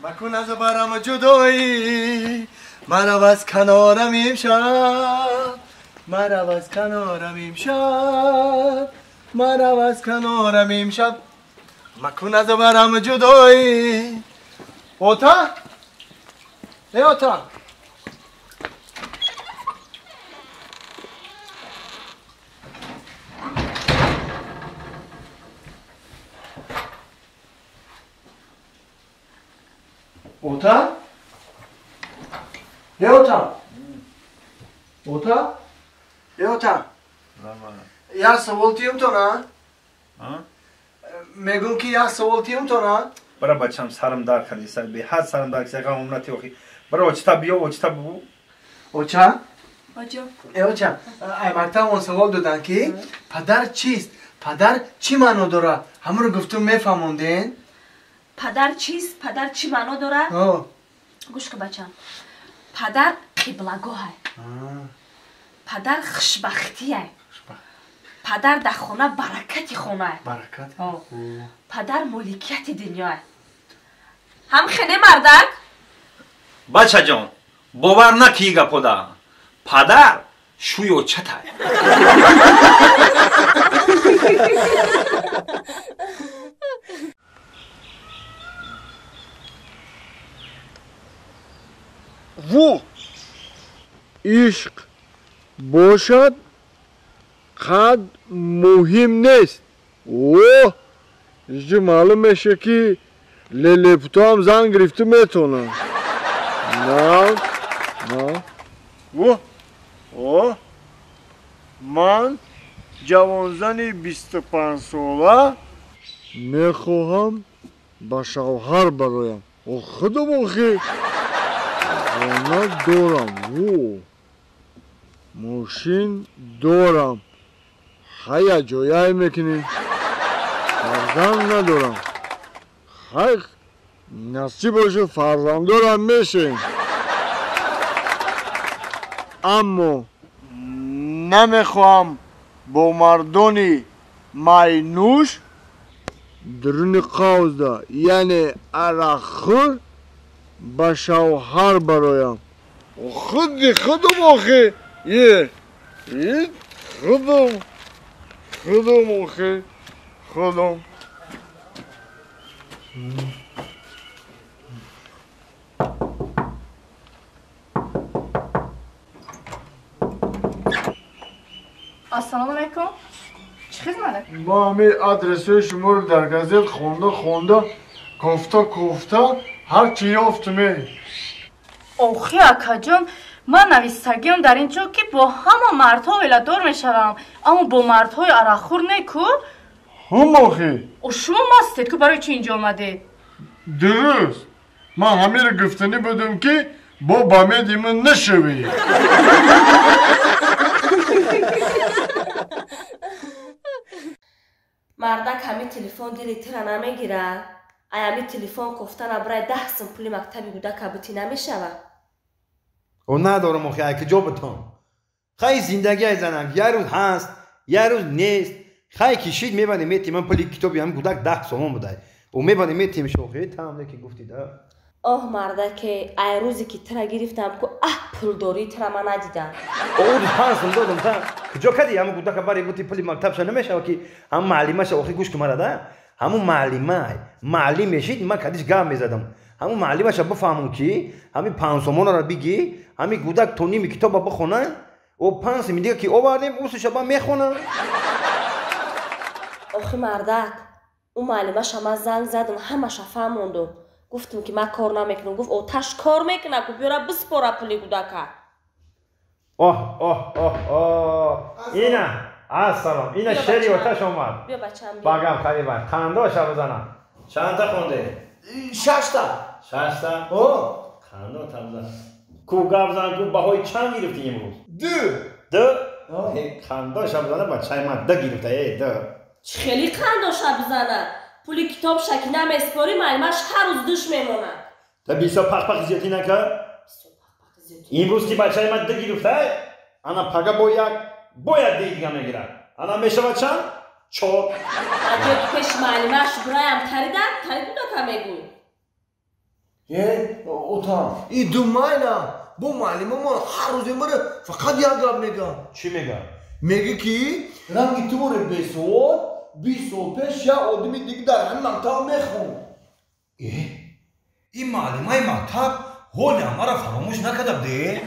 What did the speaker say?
مکن از برم جدایی مرو از کنارم امشب مرو از کنارم امشب مرو از کنارم امشب مکن از برم جدایی اوتا ای اوتا اوتا ای اوتا اوتا ای اوتا یا سوالتیم تو نه میگم که یا سوالتیم تو نه برای بچم سرم دار کردی سر به هر سرم دار کسی قوم نتی وقتی برای اوچتا بیا اوچتا بو اوچا اوچا ای اوچا ای مرتب اون سوال دادن که پدر چیست پدر چی معنی داره همون رو گفتم میفهموندین پدر چیست پدر چی معنا داره گوش کن بچم پدر قبلگاهه پدر خوشبختیه پدر در خونه برکتی خونه برکت پدر ملکیت دنیاه هم خیلی مردک بچه جان باور نکی گپودا پدر شوی اوچتا و عشق باشد قد مهم نیست اوه اینجا معلوم میشه که لیلیپتو هم زن گرفته میتونه نه اوه من جوانزن 25 ساله میخواهم با شوهر برایم او خودم آخه خانه دارم ماشین دارم خیلی جایه میکنیم فرزند ندارم خیلی نصیب باشه فرزند دارم میشه اما نمیخوام با مردانی ماینوش درون قوزده یعنی عرقخور با شوهر برایم خودم آخه خودم آخه خودم السلام علیکم چی خدمته؟ ما همه ادرسه شما رو در گازت خونده گفته هر چی یافتمه اوخی اکا جان من نویستگیم در اینجا که با همه مردها ولادار میشوم اما با مردهای عرقخور نیکو هم آخی او شما مستید که برای چی اینجا آمدید درست من همه رو گفتنی بودم که با بامید من نشوی مردک همه تلفن دلی تیره نمیگیره همه تلفن گفتن برای 10 سن پول مکتبی بوده کبوتی نمیشوه او ندارم آخه که جا بتان خیلی زندگی زنم یه روز هست یه روز نیست خیلی کشید میبنه میتیم من پولی کتابی هم کودک 10 سومون بوده و میبنه میتیم شوخی تمام که گفتید مردک ای روزی که تیره گرفتم که پول داری تیره من ندیدم او 5 سن دادم تا کجا کدی همون کودک برای بوتی پولی مکتب شو نمیشه که هم معلمه شو آخه گوش که مرده همون معلم میشید من کدیش گام میزدم همون معلمه شو بفهمون که همین 5 سومون رو بگی همین کودک تو نیم کتاب بخونه او 5 سوم دیگه که آوردیم او شب میخونه آخه مردک اون معلمه شما زنگ زدم همه شفا موندم گفتم که من کار نمیکنم گفت او تاش کار میکنه که بیاره بسپاره پولی کودکا اینا السلام اینا شری و تاش اومد بیا بچم بیا بگم خیلی بر خنده شو بزنم چند تا خونده 6 تا خنده تا بزن کو گاب زن کو بهای چند گرفتی امروز 2 خنده شو بزنه بچه من 2 گرفته خیلی خنداشا بزنه پولی کتاب شکی نمیسپاری معلمش هر روز دوش میمونه تا بیسا پخ زیادی نکرد امروز که بچه من 2 گرفته انا پگه باید دیگه میگیرد انا میشه چند 4 اگه پیش معلمش برایم خریدن خرید بوده که میگوی اوتا این دوماینا بو معلم ما هر روز مره فقط یک گپ میگه چی میگه؟ میگه که رنگ تو رو بسود 20 سال پیش یا آدمی دیگه در همین مکتب میخون این معلمای مکتب حال ما را فراموش نکرده